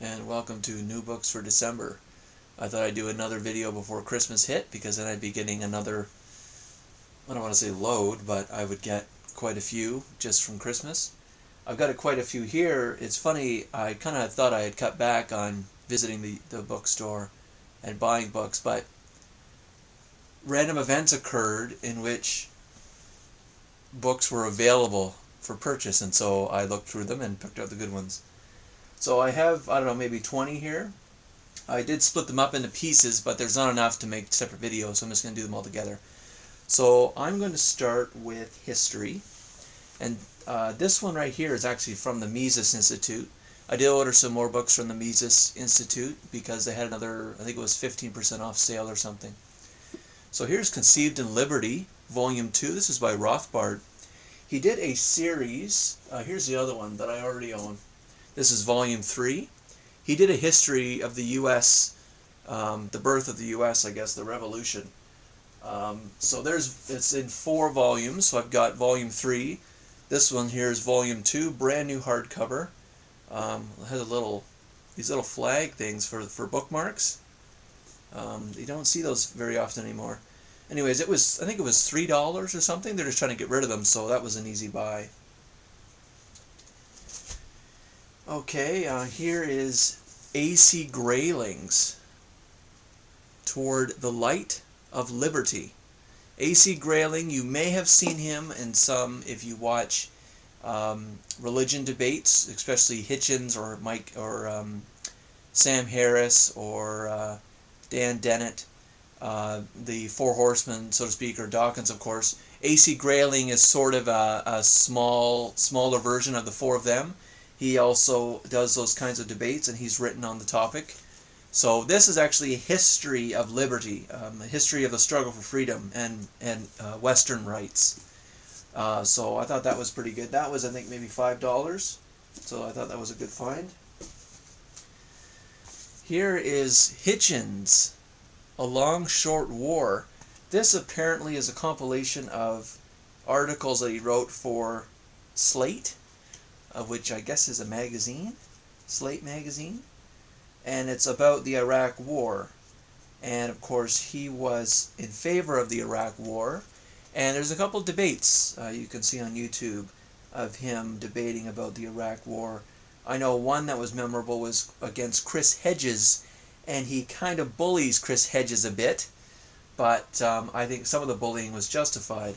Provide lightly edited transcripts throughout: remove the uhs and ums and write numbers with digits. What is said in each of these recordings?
and welcome to New Books for December. I thought I'd do another video before Christmas hit because then I'd be getting another, I don't want to say load, but I would get quite a few just from Christmas. I've got quite a few here. It's funny, I kind of thought I had cut back on visiting the bookstore and buying books, but random events occurred in which books were available for purchase, and so I looked through them and picked out the good ones. So I have, I don't know, maybe 20 here. I did split them up into pieces, but there's not enough to make separate videos, so I'm just going to do them all together. So I'm going to start with history, and this one right here is actually from the Mises Institute. I did order some more books from the Mises Institute because they had another, I think it was 15% off sale or something. So here's Conceived in Liberty, Volume 2. This is by Rothbard. He did a series. Here's the other one that I already own. This is Volume 3. He did a history of the U.S., the birth of the U.S., I guess, the Revolution. So it's in 4 volumes. So I've got Volume 3. This one here is Volume 2, brand new hardcover. It has these little flag things for bookmarks. You don't see those very often anymore. Anyways, I think it was $3 or something. They're just trying to get rid of them, so that was an easy buy. Okay, here is A.C. Grayling's Toward the Light of Liberty. A.C. Grayling, you may have seen him in some, if you watch religion debates, especially Hitchens or Sam Harris or Dan Dennett, the Four Horsemen, so to speak, or Dawkins, of course. A.C. Grayling is sort of a smaller version of the four of them. He also does those kinds of debates, and he's written on the topic. So this is actually a history of liberty, a history of the struggle for freedom and Western rights. So I thought that was pretty good. That was, I think, maybe $5. So I thought that was a good find. Here is Hitchens, A Long Short War. This apparently is a compilation of articles that he wrote for Slate, of which I guess is a magazine, Slate magazine, and it's about the Iraq War. And of course he was in favor of the Iraq War, and there's a couple of debates you can see on YouTube of him debating about the Iraq War. I know one that was memorable was against Chris Hedges, and he kind of bullies Chris Hedges a bit, but I think some of the bullying was justified.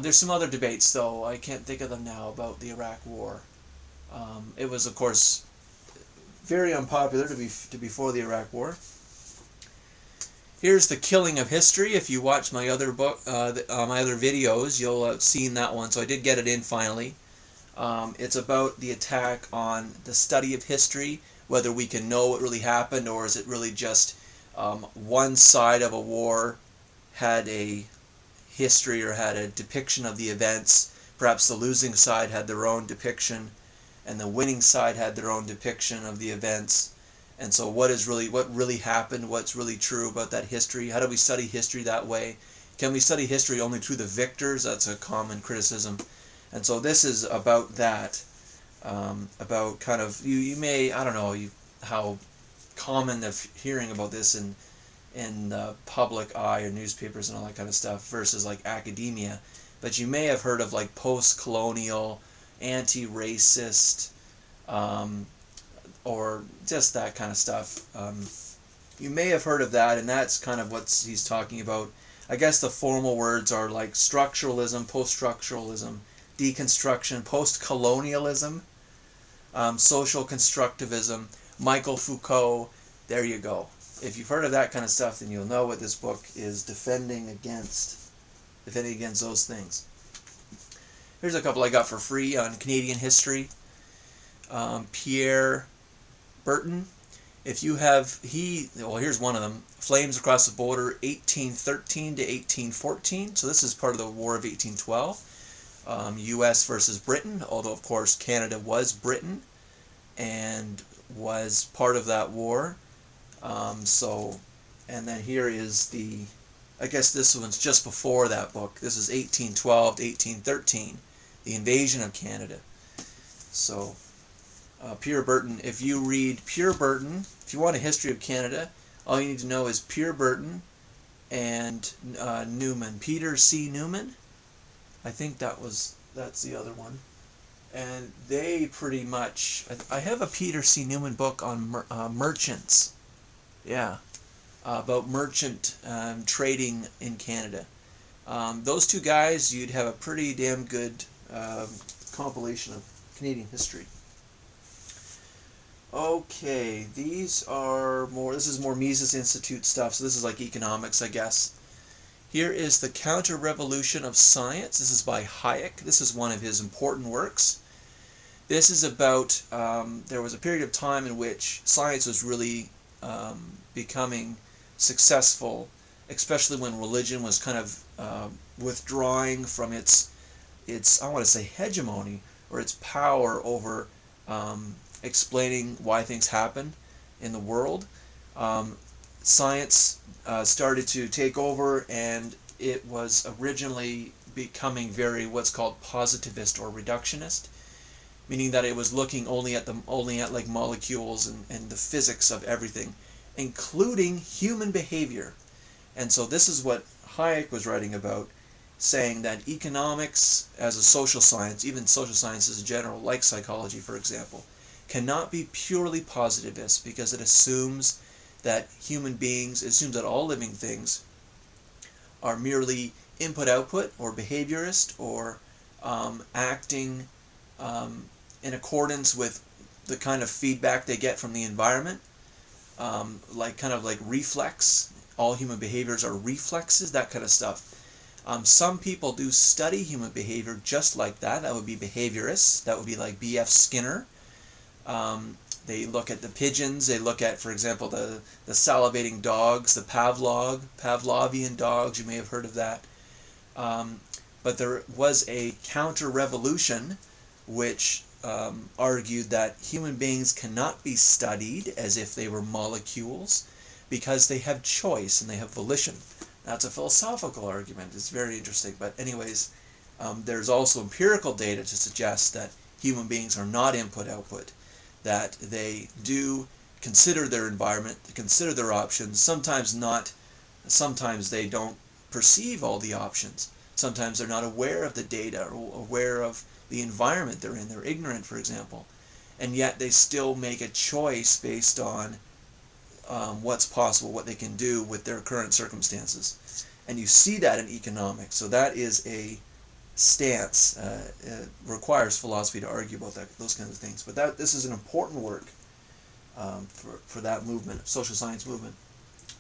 There's some other debates, though. I can't think of them now, about the Iraq War. It was, of course, very unpopular to be before the Iraq War. Here's The Killing of History. If you watch my other book, my other videos, you'll have seen that one. So I did get it in finally. It's about the attack on the study of history, whether we can know what really happened, or is it really just one side of a war had a history or had a depiction of the events. Perhaps the losing side had their own depiction, and the winning side had their own depiction of the events. And so what really happened, what's really true about that history? How do we study history that way? Can we study history only through the victors? That's a common criticism. And so this is about that, about kind of, you may, I don't know how common of hearing about this in the public eye or newspapers and all that kind of stuff versus like academia, but you may have heard of like post-colonial, anti-racist, or just that kind of stuff. You may have heard of that, and that's kind of what he's talking about. I guess the formal words are like structuralism, post-structuralism, deconstruction, post-colonialism, social constructivism, Michael Foucault. There you go. If you've heard of that kind of stuff, then you'll know what this book is defending against those things. Here's a couple I got for free on Canadian history. Pierre Berton. If you have, here's one of them. Flames Across the Border, 1813 to 1814. So this is part of the War of 1812. U.S. versus Britain, although of course Canada was Britain and was part of that war. And then here is I guess this one's just before that book. This is 1812 to 1813, the invasion of Canada. So Pierre Berton. If you read Pierre Berton, if you want a history of Canada, all you need to know is Pierre Berton and Newman. Peter C. Newman. I think that's the other one. And they pretty much... I have a Peter C. Newman book on merchants. Yeah. About merchant trading in Canada. Those two guys, you'd have a pretty damn good compilation of Canadian history. Okay, this is more Mises Institute stuff, so this is like economics, I guess. Here is The Counter-Revolution of Science. This is by Hayek. This is one of his important works. This is about, there was a period of time in which science was really becoming successful, especially when religion was kind of withdrawing from its I want to say hegemony, or its power over explaining why things happen in the world. Science started to take over, and it was originally becoming very what's called positivist or reductionist, meaning that it was looking only at like molecules and the physics of everything, including human behavior. And so this is what Hayek was writing about, saying that economics as a social science, even social sciences in general, like psychology for example, cannot be purely positivist, because it assumes that that all living things are merely input-output or behaviorist, or acting in accordance with the kind of feedback they get from the environment, like reflex. All human behaviors are reflexes, that kind of stuff. Some people do study human behavior just like that. That would be behaviorists. That would be like B.F. Skinner. They look at the pigeons. They look at, for example, the salivating dogs, the Pavlovian dogs. You may have heard of that. But there was a counter-revolution which argued that human beings cannot be studied as if they were molecules, because they have choice and they have volition. That's a philosophical argument. It's very interesting. But anyways, there's also empirical data to suggest that human beings are not input-output, that they do consider their environment, consider their options. Sometimes they don't perceive all the options. Sometimes they're not aware of the data or aware of the environment they're in. They're ignorant, for example. And yet they still make a choice based on what's possible, what they can do with their current circumstances. And you see that in economics. So that is a stance. It requires philosophy to argue about those kinds of things. But this is an important work for that movement, social science movement,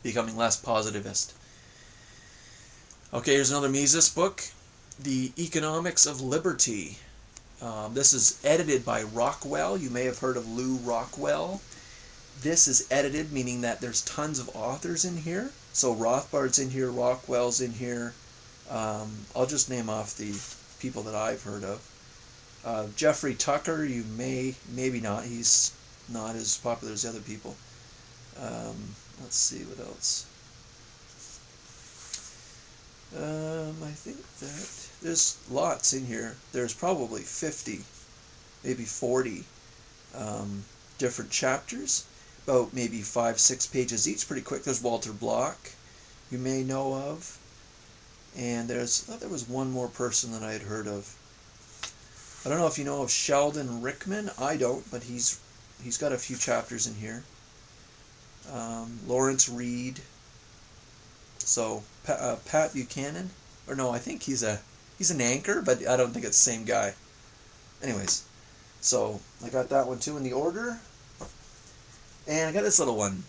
becoming less positivist. Okay, here's another Mises book, The Economics of Liberty. This is edited by Rockwell. You may have heard of Lew Rockwell. This is edited, meaning that there's tons of authors in here. So Rothbard's in here, Rockwell's in here. I'll just name off the people that I've heard of. Jeffrey Tucker, you maybe not. He's not as popular as the other people. Let's see what else. I think that there's lots in here. There's probably 50, maybe 40 different chapters, about maybe 5-6 pages each, pretty quick. There's Walter Block, you may know of, and I thought there was one more person that I had heard of. I don't know if you know of Sheldon Rickman. I don't, but he's got a few chapters in here. Lawrence Reed. So Pat Buchanan, or no, I think he's an anchor, but I don't think it's the same guy. Anyways, so I got that one too in the order, and I got this little one.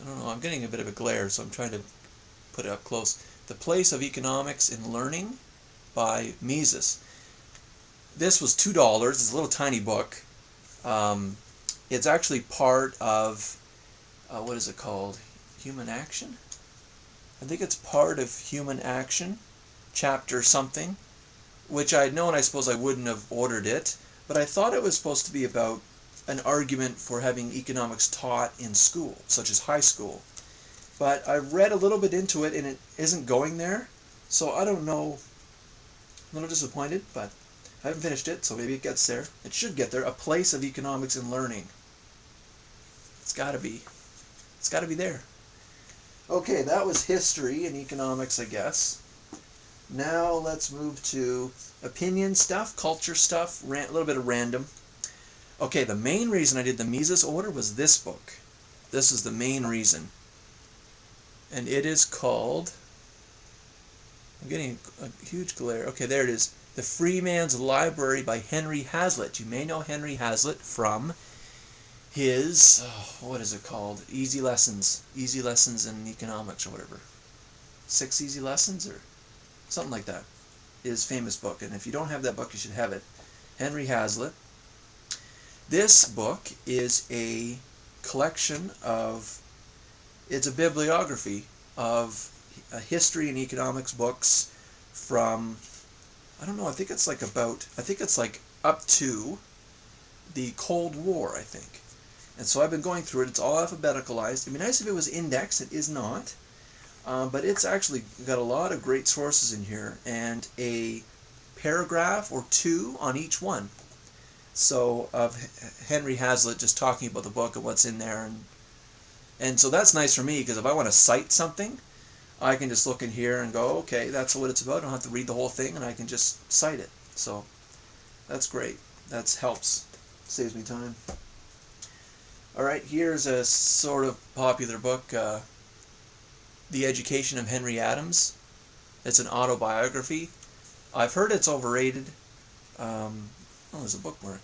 I don't know, I'm getting a bit of a glare, so I'm trying to put it up close. The Place of Economics in Learning by Mises. This was $2. It's a little tiny book. It's actually part of what is it called? Human Action? I think it's part of Human Action, chapter something, which I had known I suppose I wouldn't have ordered it, but I thought it was supposed to be about an argument for having economics taught in school, such as high school. But I read a little bit into it, and it isn't going there, so I don't know. I'm a little disappointed, but I haven't finished it, so maybe it gets there. It should get there. A Place of Economics and Learning. It's got to be. It's got to be there. Okay, that was history and economics, I guess. Now let's move to opinion stuff, culture stuff, a little bit of random. Okay, the main reason I did the Mises order was this book. This is the main reason. And it is called... I'm getting a huge glare. Okay, there it is. The Freeman's Library by Henry Hazlitt. You may know Henry Hazlitt from his, what is it called? Easy Lessons in Economics or whatever. 6 Easy Lessons or something like that. His famous book. And if you don't have that book, you should have it. Henry Hazlitt. This book is a collection of, it's a bibliography of history and economics books from, I don't know, I think it's like up to the Cold War, I think. And so I've been going through it. It's all alphabeticalized. It'd be nice if it was indexed. It is not. But it's actually got a lot of great sources in here and a paragraph or 2 on each one. So of Henry Hazlitt just talking about the book and what's in there. And so that's nice for me because if I want to cite something, I can just look in here and go, okay, that's what it's about. I don't have to read the whole thing and I can just cite it. So that's great. That helps. Saves me time. Alright, here's a sort of popular book, The Education of Henry Adams. It's an autobiography. I've heard it's overrated. Oh, there's a bookmark.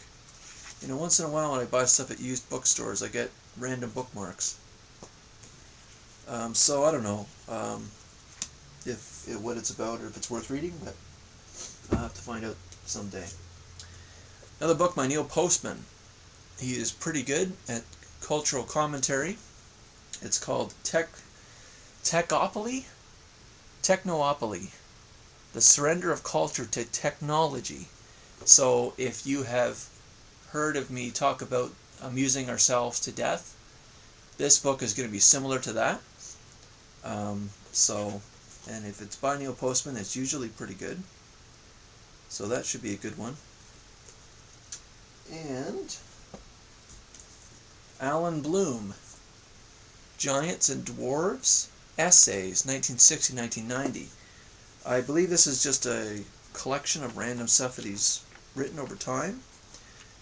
You know, once in a while when I buy stuff at used bookstores, I get random bookmarks. So I don't know what it's about or if it's worth reading, but I'll have to find out someday. Another book by Neil Postman. He is pretty good at cultural commentary. It's called Technopoly? Technopoly. The Surrender of Culture to Technology. So if you have heard of me talk about amusing ourselves to death, this book is going to be similar to that. And if it's by Neil Postman, it's usually pretty good. So that should be a good one. And Alan Bloom, Giants and Dwarves, Essays, 1960-1990. I believe this is just a collection of random stuff that he's written over time.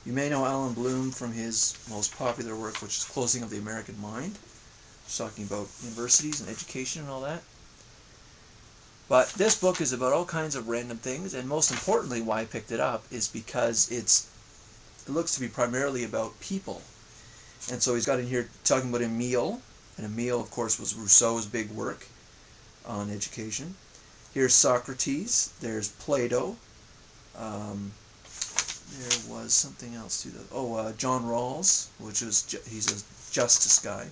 You may know Alan Bloom from his most popular work, which is Closing of the American Mind. He's talking about universities and education and all that. But this book is about all kinds of random things, and most importantly, why I picked it up is because it looks to be primarily about people. And so he's got in here talking about Emile, and Emile, of course, was Rousseau's big work on education. Here's Socrates. There's Plato. There was something else to that. Oh, John Rawls, he's a justice guy.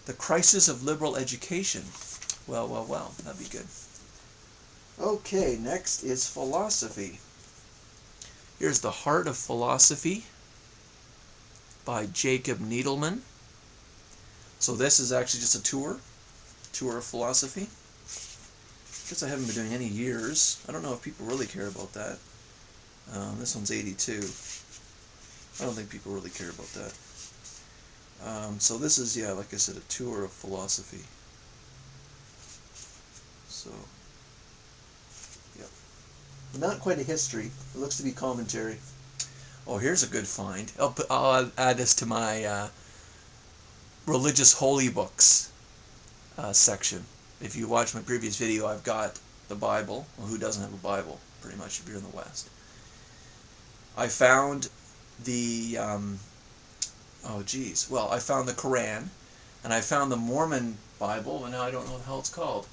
The Crisis of Liberal Education. Well, that'd be good. Okay, next is philosophy. Here's The Heart of Philosophy by Jacob Neddleman. So this is actually just a tour of philosophy. I guess I haven't been doing any years. I don't know if people really care about that. This one's 82. I don't think people really care about that. So this is, yeah, like I said, a tour of philosophy. So, yep. Not quite a history. It looks to be commentary. Oh, here's a good find. I'll add this to my religious holy books section. If you watch my previous video, I've got the Bible. Well, who doesn't have a Bible, pretty much, if you're in the West? I found the, I found the Quran, and I found the Mormon Bible, and now I don't know what the hell it's called.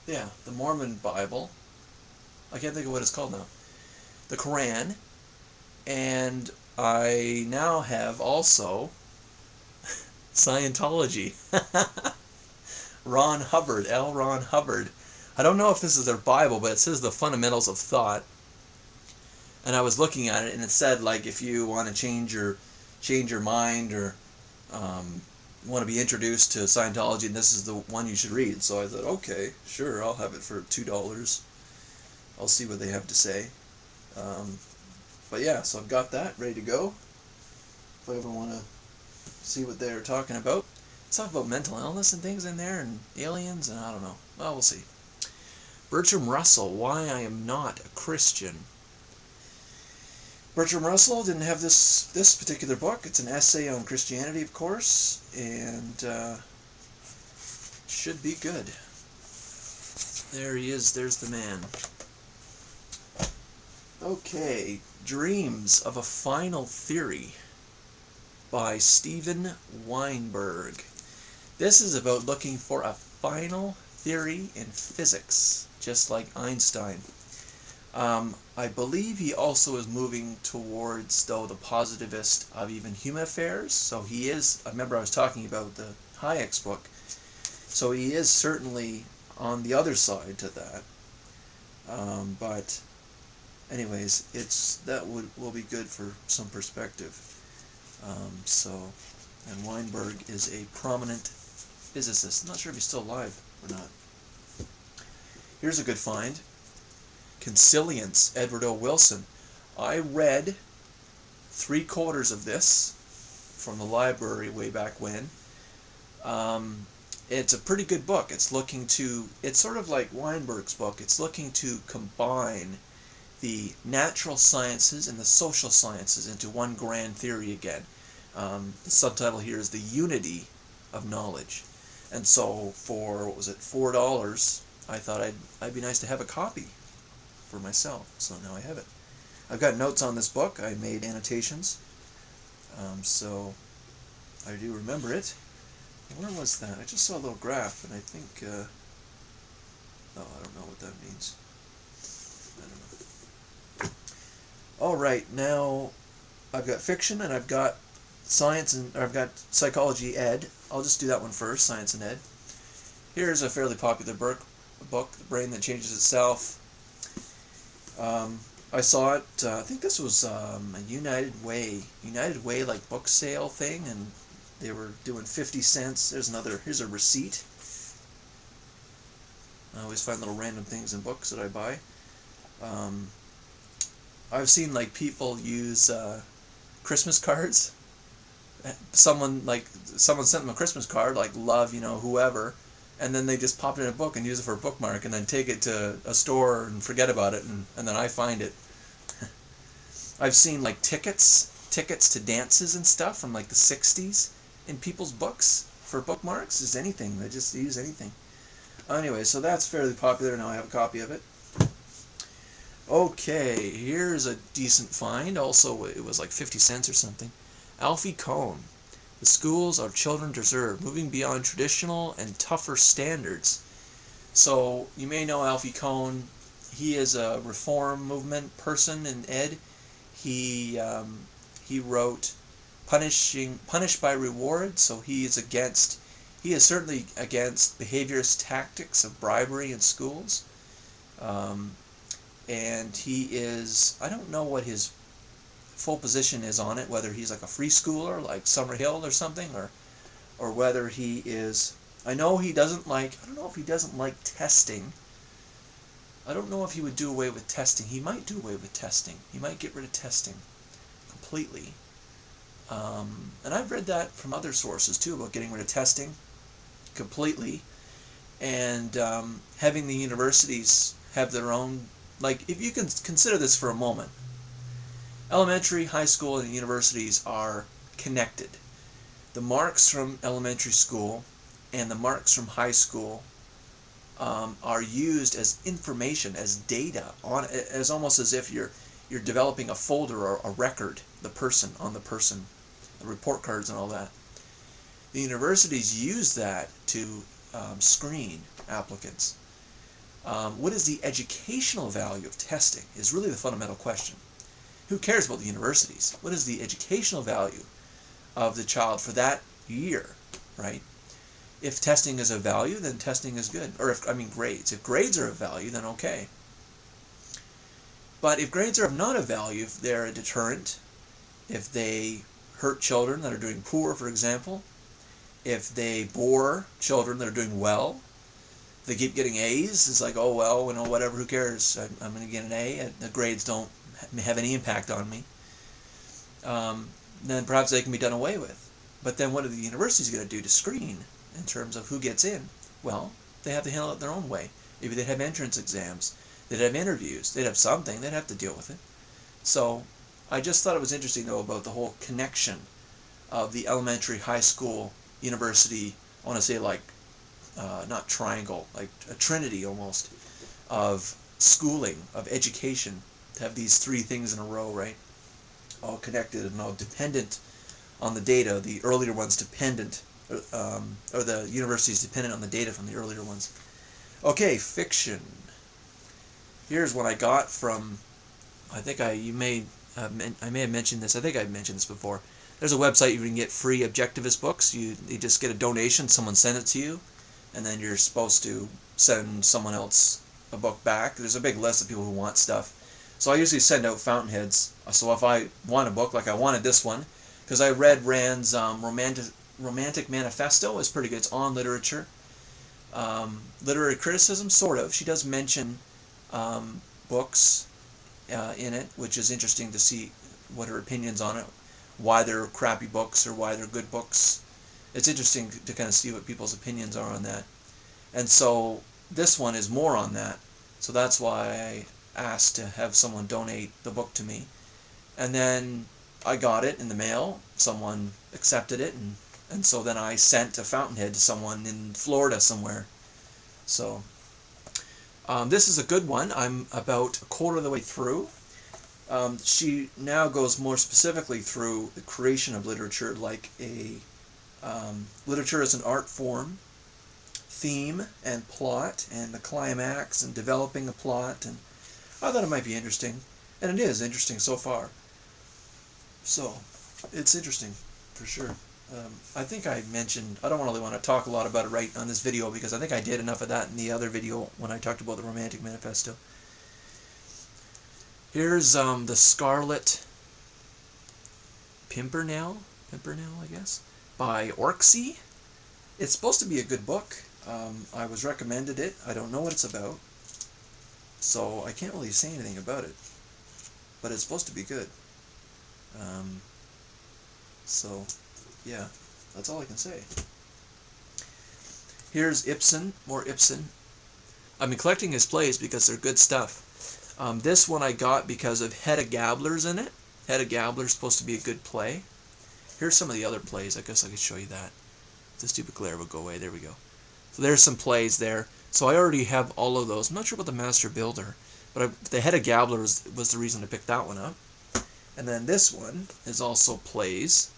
Yeah, the Mormon Bible. I can't think of what it's called now. The Quran, and I now have also Scientology. Ron Hubbard, L. Ron Hubbard. I don't know if this is their Bible, but it says the fundamentals of thought. And I was looking at it, and it said, like, if you want to change your mind or want to be introduced to Scientology, and this is the one you should read. So I thought, okay, sure, I'll have it for $2. I'll see what they have to say. But yeah, so I've got that ready to go. If I ever want to see what they're talking about. Let's talk about mental illness and things in there, and aliens, and I don't know. Well, we'll see. Bertrand Russell, Why I Am Not a Christian. Bertrand Russell didn't have this particular book. It's an essay on Christianity, of course, and should be good. There he is. There's the man. Okay, Dreams of a Final Theory by Steven Weinberg. This is about looking for a final theory in physics, just like Einstein. I believe he also is moving towards, though, the positivist of even human affairs. So he is, I remember I was talking about the Hayek's book, so he is certainly on the other side to that. But anyways, that will be good for some perspective. And Weinberg is a prominent physicist. I'm not sure if he's still alive or not. Here's a good find. Consilience, Edward O. Wilson. I read 3/4 of this from the library way back when. It's a pretty good book. It's sort of like Weinberg's book. It's looking to combine the natural sciences and the social sciences into one grand theory again. The subtitle here is The Unity of Knowledge. And so for, what was it, $4, I thought I'd be nice to have a copy for myself. So now I have it. I've got notes on this book. I made annotations. So I do remember it. Where was that? I just saw a little graph, and I think, I don't know what that means. I don't know. All right, now I've got fiction, and I've got science, and I've got psychology ed. I'll just do that one first, science and ed. Here's a fairly popular book, The Brain That Changes Itself. I saw it, I think this was a United Way like book sale thing, and they were doing 50 cents. Here's a receipt. I always find little random things in books that I buy. I've seen like people use Christmas cards. Someone sent them a Christmas card, like love, whoever, and then they just pop it in a book and use it for a bookmark, and then take it to a store and forget about it, and then I find it. I've seen like tickets to dances and stuff from like the 60s in people's books for bookmarks. Just anything. They just use anything. Anyway, so that's fairly popular. Now I have a copy of it. Okay, here's a decent find. Also, it was like 50 cents or something. Alfie Kohn, The Schools Our Children Deserve, Moving Beyond Traditional and Tougher Standards. So, you may know Alfie Kohn. He is a reform movement person in ed. He wrote Punished by Reward, so he is certainly against behaviorist tactics of bribery in schools. And he is, I don't know what his full position is on it, whether he's like a free schooler like Summerhill or something, or whether he is, I know he doesn't like, I don't know if he doesn't like testing. I don't know if he would do away with testing. He might do away with testing. He might get rid of testing completely. And I've read that from other sources too, about getting rid of testing completely, and having the universities have their own, like, if you can consider this for a moment, elementary, high school, and universities are connected. The marks from elementary school and the marks from high school are used as information, as data, as almost as if you're developing a folder or a record, the person, the report cards and all that. The universities use that to screen applicants. What is the educational value of testing is really the fundamental question. Who cares about the universities? What is the educational value of the child for that year, right? If testing is of value, then testing is good. Or grades. If grades are of value, then okay. But if grades are not of value, if they're a deterrent, if they hurt children that are doing poor, for example, if they bore children that are doing well, they keep getting A's. It's like, oh, well, you know, whatever, who cares? I'm going to get an A, and the grades don't have any impact on me. Then perhaps they can be done away with. But then what are the universities going to do to screen in terms of who gets in? Well, they have to handle it their own way. Maybe they'd have entrance exams. They'd have interviews. They'd have something. They'd have to deal with it. So I just thought it was interesting, though, about the whole connection of the elementary, high school, university, I want to say like, not triangle, like a trinity almost, of schooling, of education, to have these three things in a row, right? All connected and all dependent on the data. The earlier ones dependent, or the universities dependent on the data from the earlier ones. Okay, fiction. Here's one I got from, I think I may have mentioned this. I think I've mentioned this before. There's a website you can get free objectivist books. You just get a donation, someone send it to you, and then you're supposed to send someone else a book back. There's a big list of people who want stuff. So I usually send out fountainheads. So if I want a book, like I wanted this one, because I read Rand's Romantic Manifesto. It's pretty good. It's on literature. Literary criticism, sort of. She does mention books in it, which is interesting to see what her opinions on it, why they're crappy books or why they're good books. It's interesting to kind of see what people's opinions are on that. And so this one is more on that. So that's why I asked to have someone donate the book to me. And then I got it in the mail. Someone accepted it, and so then I sent a fountainhead to someone in Florida somewhere. So this is a good one. I'm about a quarter of the way through. She now goes more specifically through the creation of literature, like a literature as an art form, theme and plot, and the climax, and developing a plot. And I thought it might be interesting, and it is interesting so far. So it's interesting for sure. I think I mentioned, I don't really want to talk a lot about it right on this video, because I think I did enough of that in the other video when I talked about the Romantic Manifesto. Here's the Scarlet Pimpernel, I guess, by Orczy. It's supposed to be a good book. I was recommended it. I don't know what it's about, so I can't really say anything about it, but it's supposed to be good. So yeah, that's all I can say. Here's Ibsen, more Ibsen. I've been collecting his plays because they're good stuff. This one I got because of Hedda Gabler's in it. Hedda Gabler's supposed to be a good play. Here's some of the other plays. I guess I could show you that. The stupid glare will go away. There we go. So there's some plays there. So I already have all of those. I'm not sure about the Master Builder, but the Hedda Gabler was the reason to pick that one up. And then this one is also plays.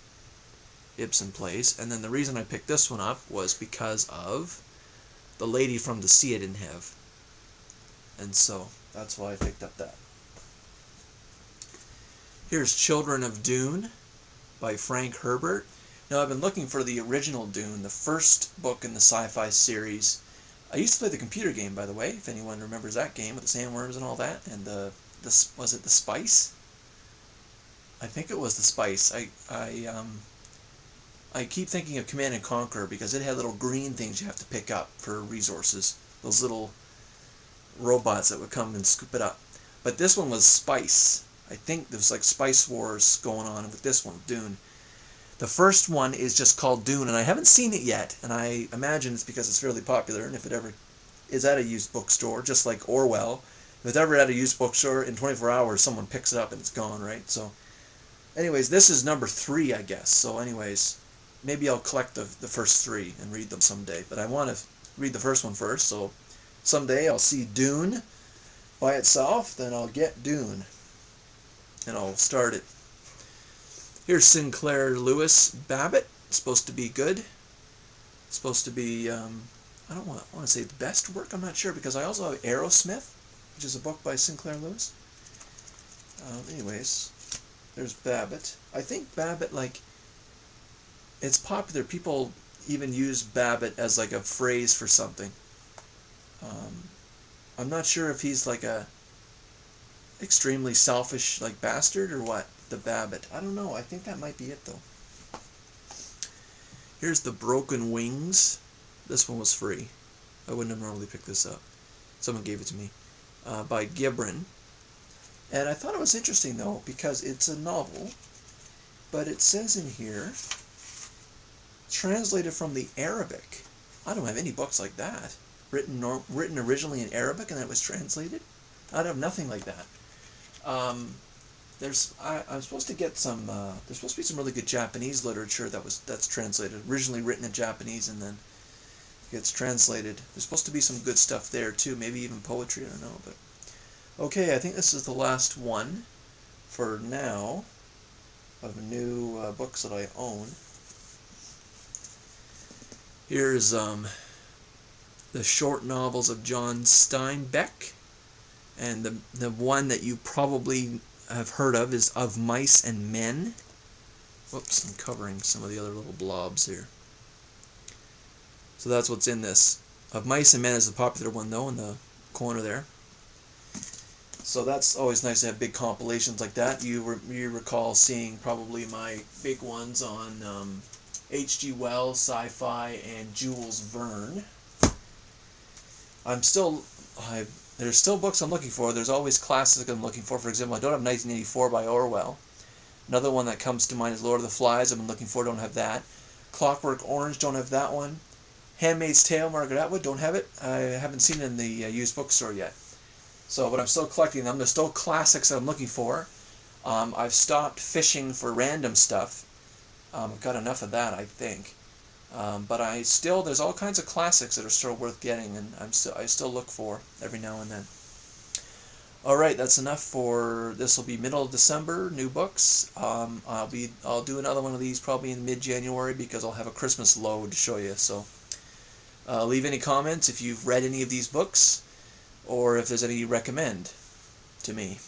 Ibsen plays. And then the reason I picked this one up was because of The Lady from the Sea I didn't have. And so that's why I picked up that. Here's Children of Dune by Frank Herbert. Now I've been looking for the original Dune, the first book in the sci-fi series. I used to play the computer game, by the way, if anyone remembers that game with the sandworms and all that. And was it the spice? I think it was the spice. I keep thinking of Command and Conquer because it had little green things you have to pick up for resources. Those little robots that would come and scoop it up. But this one was Spice. I think there was like Spice Wars going on with this one, Dune. The first one is just called Dune, and I haven't seen it yet. And I imagine it's because it's fairly popular, and if it ever is at a used bookstore, just like Orwell, if it's ever at a used bookstore, in 24 hours someone picks it up and it's gone, right? So anyways, this is number 3, I guess. So anyways, maybe I'll collect the first 3 and read them someday. But I want to read the first one first, so someday I'll see Dune by itself, then I'll get Dune, and I'll start it. Here's Sinclair Lewis Babbitt. It's supposed to be good. It's supposed to be, I don't want to say the best work, I'm not sure, because I also have Aerosmith, which is a book by Sinclair Lewis. Anyways, there's Babbitt. I think Babbitt, like, it's popular. People even use Babbitt as like a phrase for something. I'm not sure if he's like a extremely selfish like bastard or what, the Babbitt. I don't know. I think that might be it though. Here's The Broken Wings. This one was free. I wouldn't have normally picked this up. Someone gave it to me. By Gibran. And I thought it was interesting, though, because it's a novel, but it says in here, translated from the Arabic. I don't have any books like that. Written originally in Arabic and then it was translated? I'd have nothing like that. I'm supposed to get some, there's supposed to be some really good Japanese literature that's translated. Originally written in Japanese and then gets translated. There's supposed to be some good stuff there too, maybe even poetry, I don't know. But okay, I think this is the last one for now of new books that I own. Here's the short novels of John Steinbeck, and the one that you probably have heard of is Of Mice and Men. Whoops, I'm covering some of the other little blobs here. So that's what's in this. Of Mice and Men is the popular one, though, in the corner there. So that's always nice to have big compilations like that. You recall seeing probably my big ones on H.G. Wells, sci-fi, and Jules Verne. There's still books I'm looking for. There's always classics I'm looking for. For example, I don't have 1984 by Orwell. Another one that comes to mind is Lord of the Flies. I've been looking for, don't have that. Clockwork Orange, don't have that one. Handmaid's Tale, Margaret Atwood, don't have it. I haven't seen it in the used bookstore yet. So, but I'm still collecting them. There's still classics that I'm looking for. I've stopped fishing for random stuff. I've got enough of that, I think. But there's all kinds of classics that are still worth getting, and I still look for every now and then. All right, that's enough for this. Will be middle of December, new books. I'll do another one of these probably in mid-January because I'll have a Christmas load to show you. So leave any comments if you've read any of these books, or if there's any you recommend to me.